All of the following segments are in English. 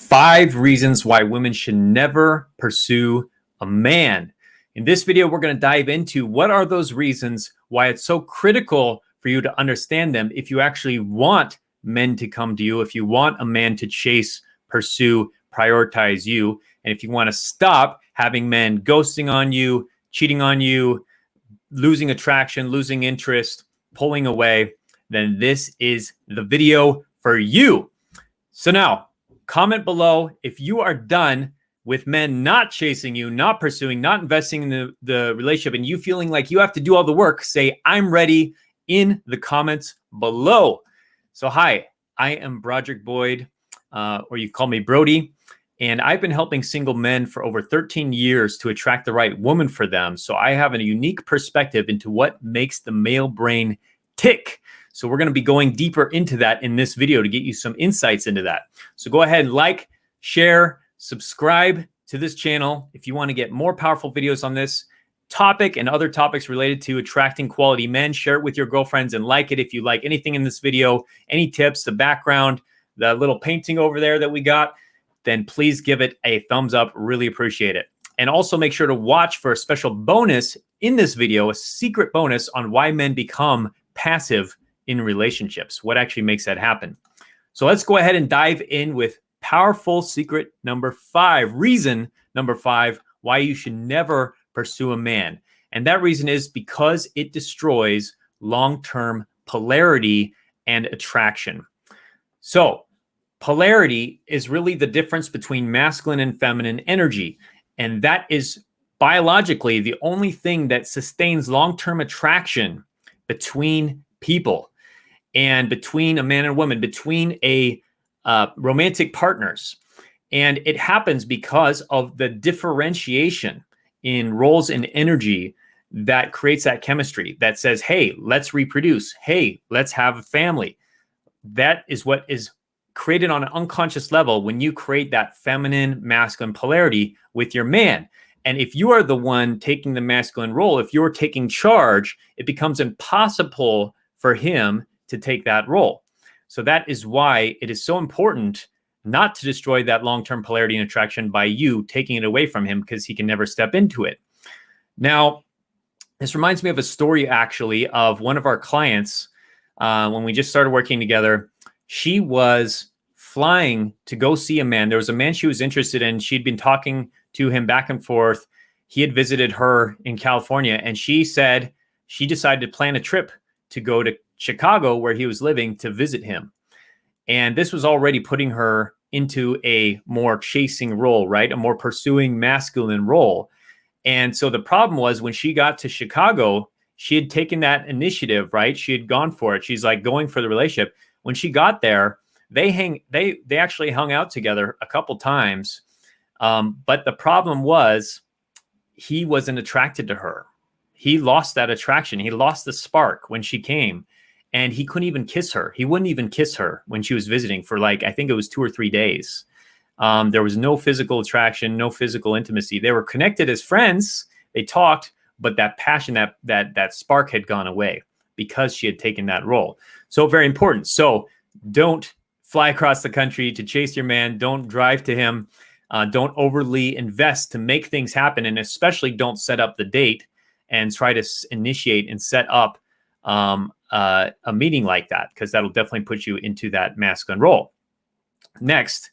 5 reasons why women should never pursue a man. In this video, we're going to dive into what are those reasons, why it's so critical for you to understand them if you actually want men to come to you, if you want a man to chase, pursue, prioritize you, and if you want to stop having men ghosting on you, cheating on you, losing attraction, losing interest, pulling away, then this is the video for you. So now, comment below if you are done with men not chasing you, not pursuing, not investing in the relationship, and you feeling like you have to do all the work. Say, I'm ready in the comments below. So hi, I am Broderick Boyd, or you call me Brody, and I've been helping single men for over 13 years to attract the right woman for them. So I have a unique perspective into what makes the male brain tick. So we're going to be going deeper into that in this video to get you some insights into that. So go ahead and like, share, subscribe to this channel if you want to get more powerful videos on this topic and other topics related to attracting quality men. Share it with your girlfriends and like it if you like anything in this video, any tips, the background, the little painting over there that we got, then please give it a thumbs up. Really appreciate it. And also make sure to watch for a special bonus in this video, a secret bonus on why men become passive in relationships, what actually makes that happen. So let's go ahead and dive in with powerful secret number 5, reason number 5, why you should never pursue a man. And that reason is because it destroys long-term polarity and attraction. So polarity is really the difference between masculine and feminine energy. And that is biologically the only thing that sustains long-term attraction between people and between a man and a woman, between romantic partners. And it happens because of the differentiation in roles and energy that creates that chemistry that says, hey, let's reproduce. Hey, let's have a family. That is what is created on an unconscious level when you create that feminine, masculine polarity with your man. And if you are the one taking the masculine role, if you're taking charge, it becomes impossible for him to take that role. So that is why it is so important not to destroy that long-term polarity and attraction by you taking it away from him, because he can never step into it. Now, this reminds me of a story actually of one of our clients when we just started working together. She was flying to go see a man. There was a man she was interested in. She'd been talking to him back and forth. He had visited her in California, and she said she decided to plan a trip to go to Chicago, where he was living, to visit him. And this was already putting her into a more chasing role, right? A more pursuing masculine role. And so the problem was when she got to Chicago, she had taken that initiative, right? She had gone for it. She's like going for the relationship. When she got there, they actually hung out together a couple times. But the problem was he wasn't attracted to her. He lost that attraction. He lost the spark when she came, and he couldn't even kiss her. He wouldn't even kiss her when she was visiting for I think it was 2 or 3 days. There was no physical attraction, no physical intimacy. They were connected as friends. They talked, but that passion, that spark had gone away because she had taken that role. So very important. So don't fly across the country to chase your man. Don't drive to him. Don't overly invest to make things happen. And especially don't set up the date and try to initiate and set up a meeting like that, because that'll definitely put you into that masculine role. Next,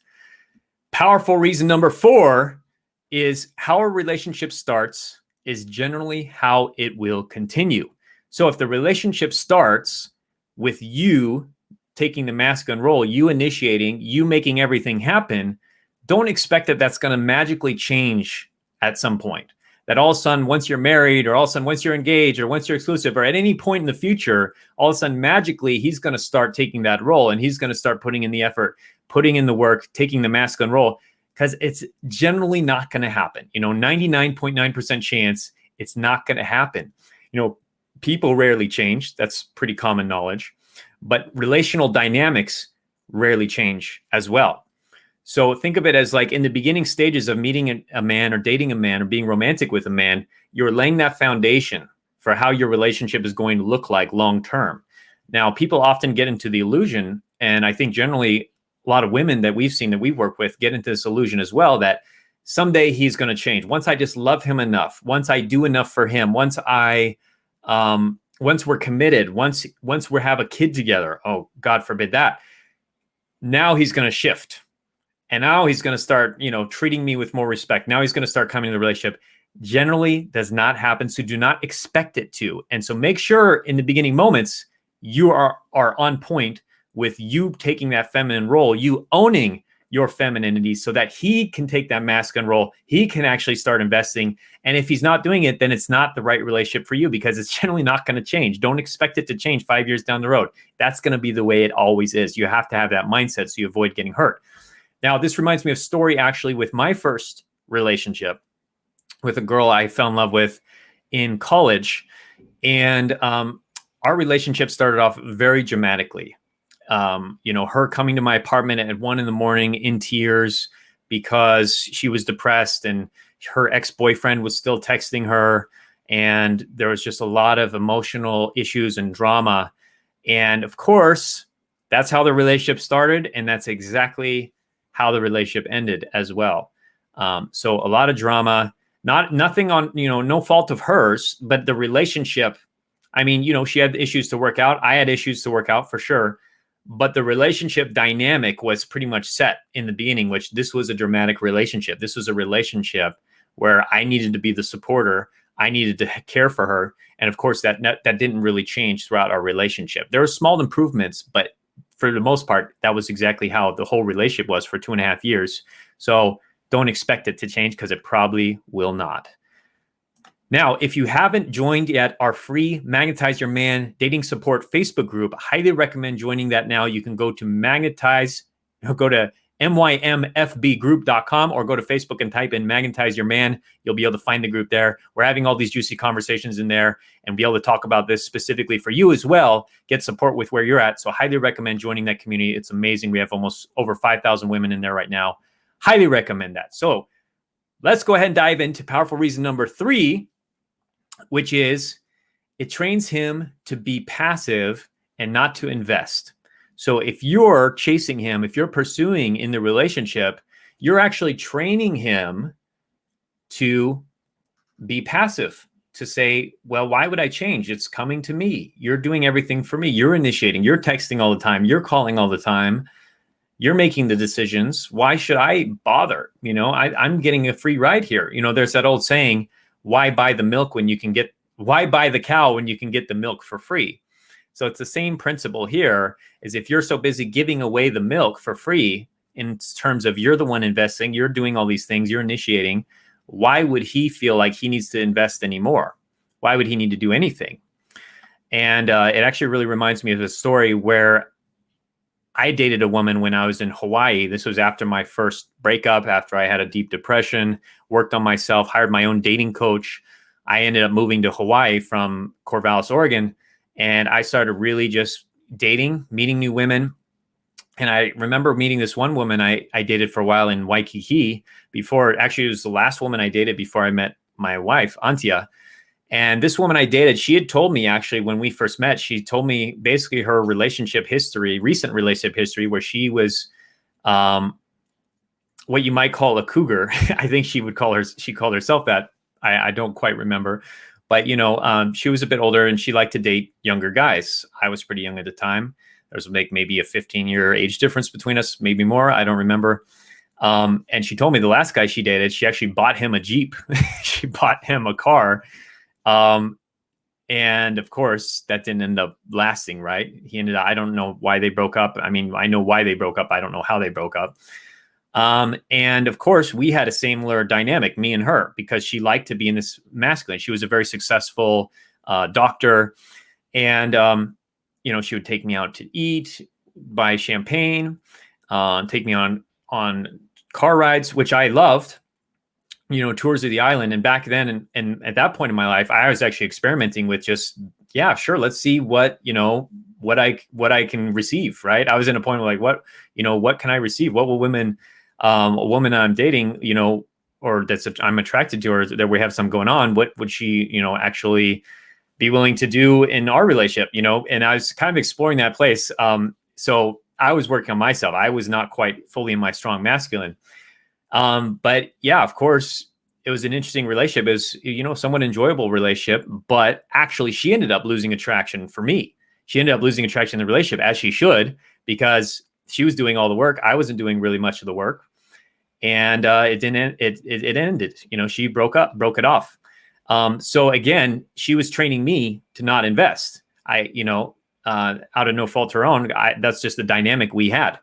powerful reason number 4 is how a relationship starts is generally how it will continue. So if the relationship starts with you taking the masculine role, you initiating, you making everything happen, don't expect that that's going to magically change at some point. That all of a sudden, once you're married, or all of a sudden, once you're engaged, or once you're exclusive, or at any point in the future, all of a sudden, magically, he's going to start taking that role, and he's going to start putting in the effort, putting in the work, taking the masculine role, because it's generally not going to happen. 99.9% chance it's not going to happen. People rarely change. That's pretty common knowledge. But relational dynamics rarely change as well. So think of it as like in the beginning stages of meeting a man or dating a man or being romantic with a man, you're laying that foundation for how your relationship is going to look like long term. Now, people often get into the illusion, and I think generally a lot of women that we've seen that we work with get into this illusion as well, that someday he's going to change. Once I just love him enough, once I do enough for him, once we're committed, once we have a kid together, oh, God forbid that, now he's going to shift. And now he's going to start, treating me with more respect. Now he's going to start coming to the relationship. Generally does not happen. So do not expect it to. And so make sure in the beginning moments, you are on point with you taking that feminine role, you owning your femininity so that he can take that masculine role. He can actually start investing. And if he's not doing it, then it's not the right relationship for you, because it's generally not going to change. Don't expect it to change 5 years down the road. That's going to be the way it always is. You have to have that mindset so you avoid getting hurt. Now, this reminds me of a story actually with my first relationship with a girl I fell in love with in college. And our relationship started off very dramatically. Her coming to my apartment at 1 a.m. in tears because she was depressed and her ex-boyfriend was still texting her. And there was just a lot of emotional issues and drama. And of course, that's how the relationship started. And that's exactly how the relationship ended as well. So a lot of drama, nothing on, no fault of hers, but the relationship, she had issues to work out. I had issues to work out for sure. But the relationship dynamic was pretty much set in the beginning, which this was a dramatic relationship. This was a relationship where I needed to be the supporter. I needed to care for her. And of course, that didn't really change throughout our relationship. There were small improvements, but for the most part, that was exactly how the whole relationship was for 2.5 years. So don't expect it to change, because it probably will not. Now, if you haven't joined yet our free Magnetize Your Man dating support Facebook group, I highly recommend joining that now. You can go to mymfbgroup.com or go to Facebook and type in Magnetize Your Man. You'll be able to find the group there. We're having all these juicy conversations in there and be able to talk about this specifically for you as well. Get support with where you're at. So I highly recommend joining that community. It's amazing. We have almost over 5,000 women in there right now. Highly recommend that. So let's go ahead and dive into powerful reason number 3, which is it trains him to be passive and not to invest. So if you're chasing him, if you're pursuing in the relationship, you're actually training him to be passive, to say, well, why would I change? It's coming to me. You're doing everything for me. You're initiating. You're texting all the time. You're calling all the time. You're making the decisions. Why should I bother? I'm getting a free ride here. There's that old saying, why buy the cow when you can get the milk for free? So it's the same principle here, is if you're so busy giving away the milk for free in terms of you're the one investing, you're doing all these things, you're initiating, why would he feel like he needs to invest anymore? Why would he need to do anything? And it actually really reminds me of a story where I dated a woman when I was in Hawaii. This was after my first breakup, after I had a deep depression, worked on myself, hired my own dating coach. I ended up moving to Hawaii from Corvallis, Oregon, and I started really just dating, meeting new women. And I remember meeting this one woman I dated for a while in Waikiki before. Actually, it was the last woman I dated before I met my wife, Antia. And this woman I dated, she had told me, actually, when we first met, she told me basically her relationship history, recent relationship history, where she was what you might call a cougar. I think she called herself that. I don't quite remember. But, she was a bit older and she liked to date younger guys. I was pretty young at the time. There was maybe a 15-year age difference between us, maybe more. I don't remember. And she told me the last guy she dated, she actually bought him a Jeep. She bought him a car. And of course, that didn't end up lasting, right? I don't know why they broke up. I know why they broke up. I don't know how they broke up. And of course, we had a similar dynamic, me and her, because she liked to be in this masculine. She was a very successful doctor. And, she would take me out to eat, buy champagne, take me on car rides, which I loved. Tours of the island. And back then, and at that point in my life, I was actually experimenting with just, yeah, sure, let's see what I can receive, right? I was in a point where what can I receive? What will a woman I'm dating, or I'm attracted to, or that we have some going on, what would she, actually be willing to do in our relationship, and I was kind of exploring that place. So I was working on myself. I was not quite fully in my strong masculine. But yeah, of course, it was an interesting relationship. It was, you know, somewhat enjoyable relationship, but actually she ended up losing attraction for me. She ended up losing attraction in the relationship, as she should, because she was doing all the work. I wasn't doing really much of the work. And it didn't, it ended, you know, she broke it off. So again, she was training me to not invest. You know, out of no fault of her own, that's just the dynamic we had.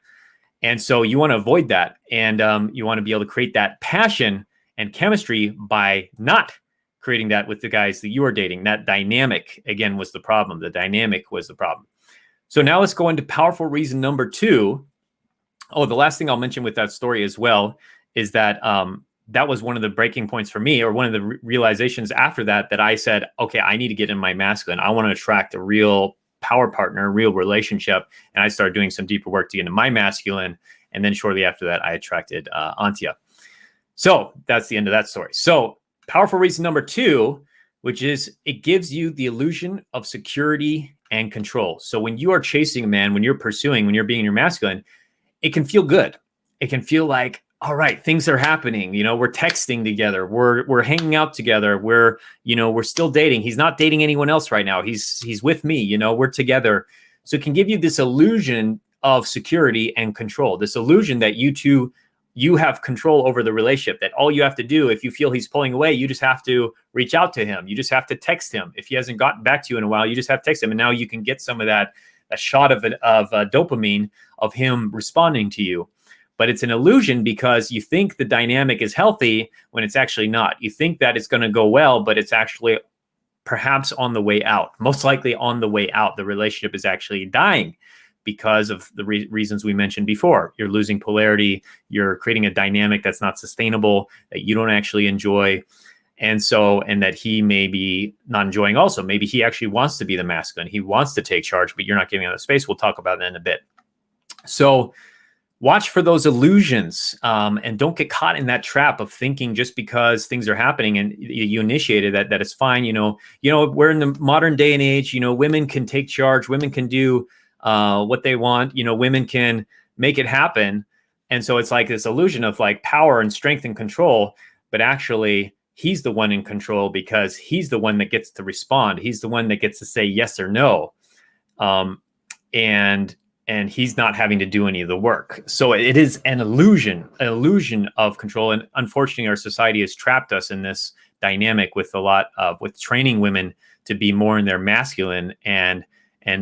And so you want to avoid that. And you want to be able to create that passion and chemistry by not creating that with the guys that you are dating. That dynamic, again, was the problem. The dynamic was the problem. So now let's go into powerful reason number 2. Oh, the last thing I'll mention with that story as well is that that was one of the breaking points for me, or one of the realizations after that, that I said, okay, I need to get in my masculine. I want to attract a real power partner, real relationship. And I started doing some deeper work to get into my masculine. And then shortly after that, I attracted Antia. So that's the end of that story. So powerful reason number 2, which is it gives you the illusion of security and control. So when you are chasing a man, when you're pursuing, when you're being your masculine, it can feel good. It can feel like, all right, things are happening. You know, we're texting together. We're hanging out together. We're still dating. He's not dating anyone else right now. He's with me. You know, we're together. So it can give you this illusion of security and control. This illusion that you have control over the relationship. That all you have to do, if you feel he's pulling away, you just have to reach out to him. You just have to text him. If he hasn't gotten back to you in a while, you just have to text him. And now you can get some of that a shot of dopamine of him responding to you. But it's an illusion because you think the dynamic is healthy when it's actually not. You think that it's going to go well, but it's actually perhaps on the way out. Most likely on the way out. The relationship is actually dying because of the reasons we mentioned before. You're losing polarity. You're creating a dynamic that's not sustainable, that you don't actually enjoy. And that he may be not enjoying also. Maybe he actually wants to be the masculine. He wants to take charge, but you're not giving him the space. We'll talk about that in a bit. So watch for those illusions, and don't get caught in that trap of thinking just because things are happening and you initiated that it's fine. You know, we're in the modern day and age. You know, women can take charge. Women can do what they want. You know, women can make it happen. And so it's like this illusion of like power and strength and control, but actually he's the one in control because he's the one that gets to respond. He's the one that gets to say yes or no. And he's not having to do any of the work. So it is an illusion of control. And unfortunately, our society has trapped us in this dynamic with with training women to be more in their masculine and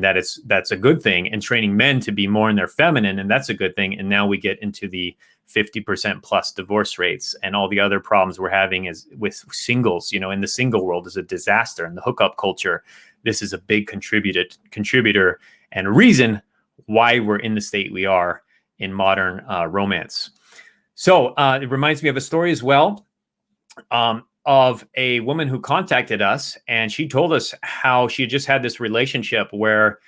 that's a good thing, and training men to be more in their feminine, and that's a good thing. And now we get into the 50% plus divorce rates and all the other problems we're having is with singles. You know, in the single world is a disaster, and the hookup culture. This is a big contributor and a reason why we're in the state we are in modern romance. So it reminds me of a story as well. Of a woman who contacted us, and she told us how she just had this relationship where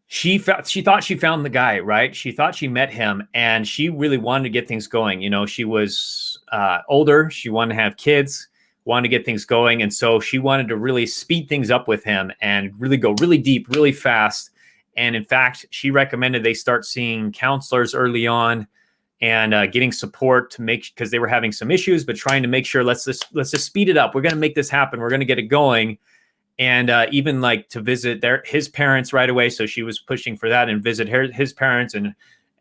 she thought she found the guy, right? She thought she met him, and she really wanted to get things going. You know, she was older. She wanted to have kids, wanted to get things going. And so she wanted to really speed things up with him and really go really deep, really fast. And in fact, she recommended they start seeing counselors early on and getting support to because they were having some issues, but trying to make sure let's just speed it up. We're going to make this happen. We're going to get it going. And even like to visit his parents right away. So she was pushing for that and visit his parents, and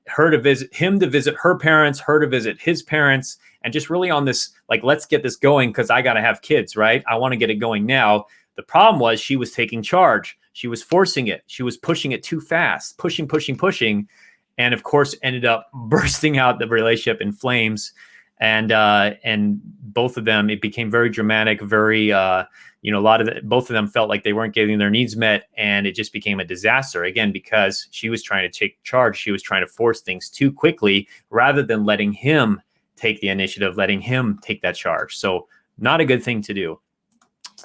him to visit her parents, her to visit his parents, and just really on this, like, let's get this going because I got to have kids, right? I want to get it going now. The problem was she was taking charge. She was forcing it. She was pushing it too fast, pushing. And of course, ended up bursting out the relationship in flames. And both of them, it became very dramatic, very, both of them felt like they weren't getting their needs met. And it just became a disaster, again, because she was trying to take charge. She was trying to force things too quickly rather than letting him take the initiative, letting him take that charge. So not a good thing to do.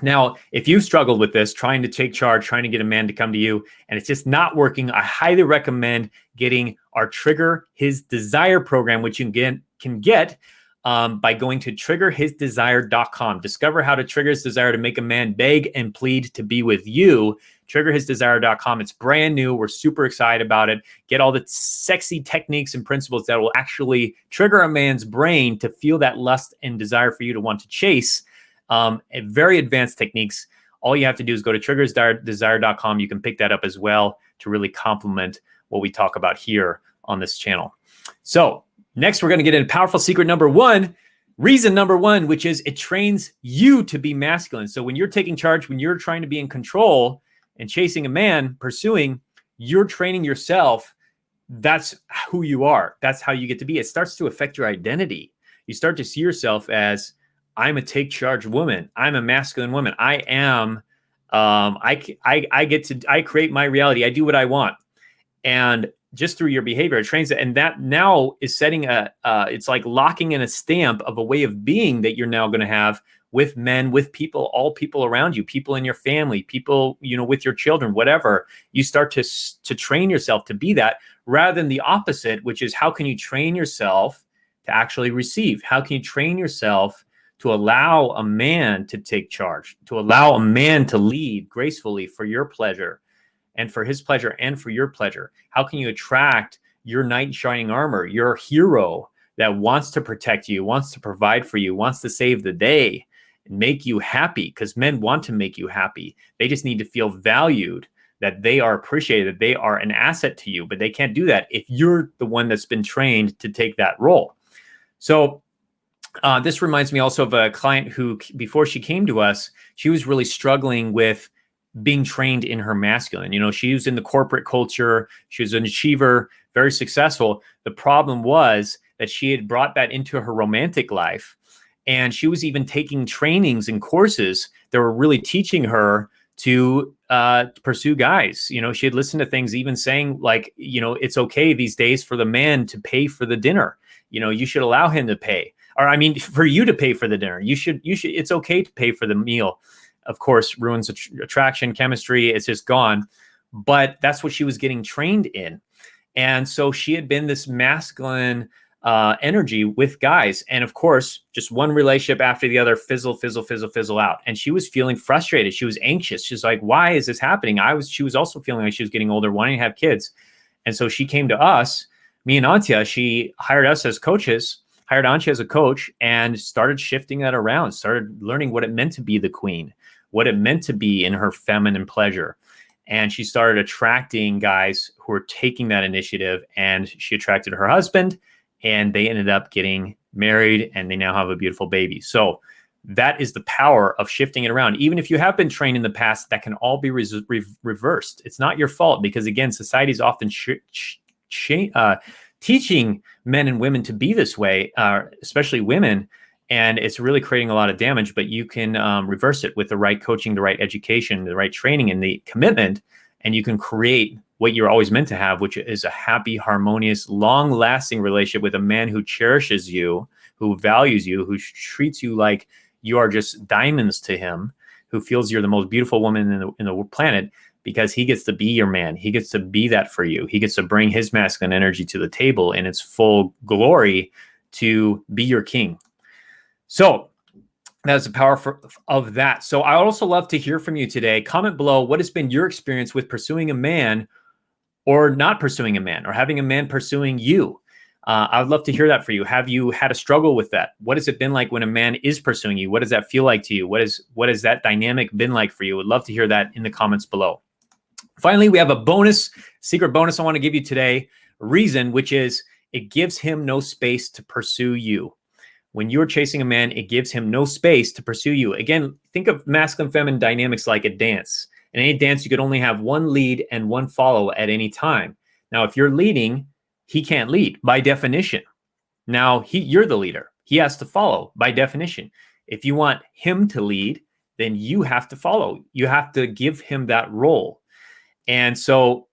Now, if you've struggled with this, trying to take charge, trying to get a man to come to you, and it's just not working, I highly recommend getting our Trigger His Desire program, which you can get by going to triggerhisdesire.com. Discover how to trigger his desire to make a man beg and plead to be with you. triggerhisdesire.com. It's brand new. We're super excited about it. Get all the sexy techniques and principles that will actually trigger a man's brain to feel that lust and desire for you to want to chase. Very advanced techniques. All you have to do is go to triggerhisdesire.com. You can pick that up as well to really complement what we talk about here on this channel. So next, we're going to get into powerful secret number one, reason number one, which is it trains you to be masculine. So when you're taking charge, when you're trying to be in control and chasing a man, pursuing, you're training yourself. That's who you are. That's how you get to be. It starts to affect your identity. You start to see yourself as, I'm a take charge woman. I'm a masculine woman. I am, I create my reality. I do what I want. And just through your behavior, it trains it. And that now is setting it's like locking in a stamp of a way of being that you're now going to have with men, with people, all people around you, people in your family, people, with your children, whatever. You start to train yourself to be that, rather than the opposite, which is how can you train yourself to actually receive? How can you train yourself to allow a man to take charge, to allow a man to lead gracefully for your pleasure and for his pleasure and for your pleasure? How can you attract your knight in shining armor, your hero that wants to protect you, wants to provide for you, wants to save the day and make you happy? Because men want to make you happy. They just need to feel valued, that they are appreciated, that they are an asset to you. But they can't do that if you're the one that's been trained to take that role. So this reminds me also of a client who, before she came to us, she was really struggling with being trained in her masculine. She was in the corporate culture. She was an achiever, very successful. The problem was that she had brought that into her romantic life. And she was even taking trainings and courses that were really teaching her to pursue guys. She had listened to things even saying like, it's okay these days for the man to pay for the dinner. You should allow him to pay. Or I mean, for you to pay for the dinner. You should, it's okay to pay for the meal. Of course, ruins attraction, chemistry, it's just gone. But that's what she was getting trained in. And so she had been this masculine energy with guys. And of course, just one relationship after the other, fizzle out. And she was feeling frustrated. She was anxious. She's like, why is this happening? She was also feeling like she was getting older, wanting to have kids. And so she came to us, me and Antya. She hired us as coaches, hired Antya as a coach, and started shifting that around, started learning what it meant to be the queen, what it meant to be in her feminine pleasure. And she started attracting guys who were taking that initiative, and she attracted her husband, and they ended up getting married, and they now have a beautiful baby. So that is the power of shifting it around. Even if you have been trained in the past, that can all be reversed. It's not your fault, because again, society is often teaching men and women to be this way, especially women. And it's really creating a lot of damage, but you can reverse it with the right coaching, the right education, the right training, and the commitment. And you can create what you're always meant to have, which is a happy, harmonious, long-lasting relationship with a man who cherishes you, who values you, who treats you like you are just diamonds to him, who feels you're the most beautiful woman in the planet, because he gets to be your man. He gets to be that for you. He gets to bring his masculine energy to the table in its full glory to be your king. So that's the power of that. So I also love to hear from you today. Comment below, what has been your experience with pursuing a man or not pursuing a man, or having a man pursuing you? I would love to hear that for you. Have you had a struggle with that? What has it been like when a man is pursuing you? What does that feel like to you? What has that dynamic been like for you? Would love to hear that in the comments below. Finally, we have a secret bonus I want to give you today, reason, which is it gives him no space to pursue you. When you're chasing a man, it gives him no space to pursue you. Again, think of masculine feminine dynamics like a dance. In any dance, you could only have one lead and one follow at any time. Now, if you're leading, he can't lead by definition. Now, you're the leader. He has to follow by definition. If you want him to lead, then you have to follow. You have to give him that role. And so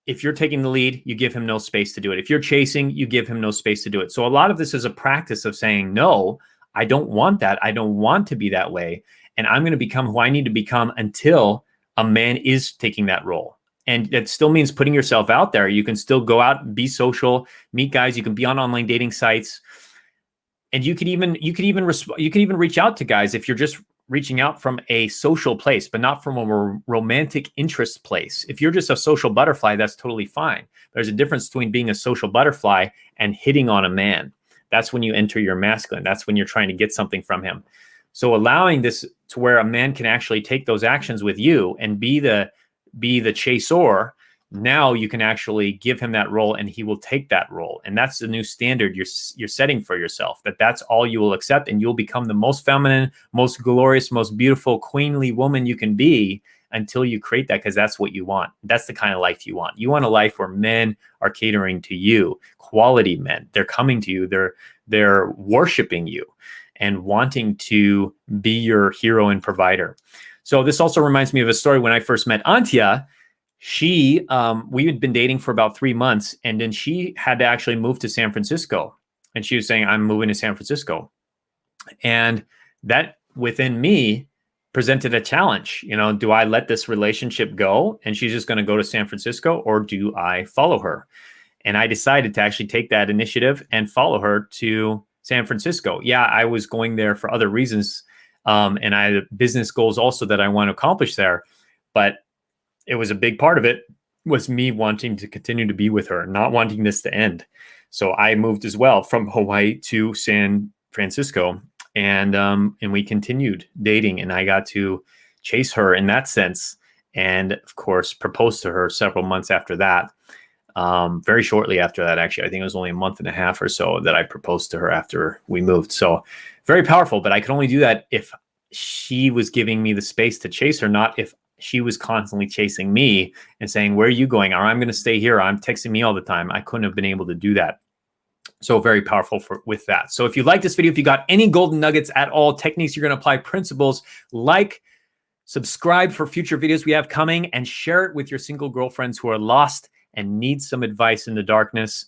if you're taking the lead, you give him no space to do it. If you're chasing, you give him no space to do it. So a lot of this is a practice of saying, no, I don't want that. I don't want to be that way. And I'm going to become who I need to become until a man is taking that role. And it still means putting yourself out there. You can still go out, be social, meet guys. You can be on online dating sites. And you could even reach out to guys if you're just reaching out from a social place, but not from a romantic interest place. If you're just a social butterfly, that's totally fine. There's a difference between being a social butterfly and hitting on a man. That's when you enter your masculine. That's when you're trying to get something from him. So allowing this to where a man can actually take those actions with you and be the chaser, now you can actually give him that role and he will take that role. And that's the new standard you're setting for yourself, that's all you will accept, and you'll become the most feminine, most glorious, most beautiful, queenly woman you can be until you create that, because that's what you want. That's the kind of life you want. You want a life where men are catering to you, quality men. They're coming to you. They're worshiping you and wanting to be your hero and provider. So this also reminds me of a story when I first met Antia. We had been dating for about 3 months, and then she had to actually move to San Francisco. And she was saying, I'm moving to San Francisco. And that within me presented a challenge. Do I let this relationship go and she's just going to go to San Francisco, or do I follow her? And I decided to actually take that initiative and follow her to San Francisco. Yeah, I was going there for other reasons. And I had business goals also that I want to accomplish there. But it was a big part of it was me wanting to continue to be with her, not wanting this to end. So I moved as well from Hawaii to San Francisco, and we continued dating, and I got to chase her in that sense. And of course, proposed to her several months after that. Very shortly after that, actually, I think it was only a month and a half or so that I proposed to her after we moved. So very powerful, but I could only do that if she was giving me the space to chase her, not if she was constantly chasing me and saying, where are you going? Or I'm going to stay here. I'm texting me all the time. I couldn't have been able to do that. So very powerful with that. So if you like this video, if you got any golden nuggets at all, techniques you're going to apply, principles, subscribe for future videos we have coming, and share it with your single girlfriends who are lost and need some advice in the darkness.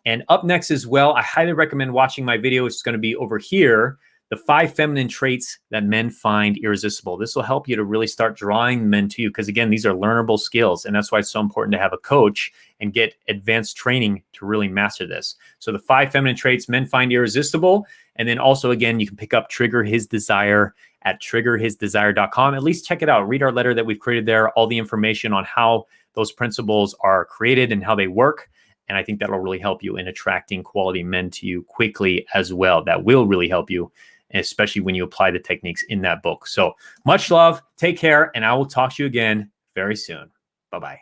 And up next as well, I highly recommend watching my video. It's going to be over here, the 5 feminine traits that men find irresistible. This will help you to really start drawing men to you, because again, these are learnable skills, and that's why it's so important to have a coach and get advanced training to really master this. So the 5 feminine traits men find irresistible, and then also, again, you can pick up Trigger His Desire at triggerhisdesire.com. At least check it out. Read our letter that we've created there, all the information on how those principles are created and how they work. And I think that'll really help you in attracting quality men to you quickly as well. That will really help you, especially when you apply the techniques in that book. So much love, take care, and I will talk to you again very soon. Bye-bye.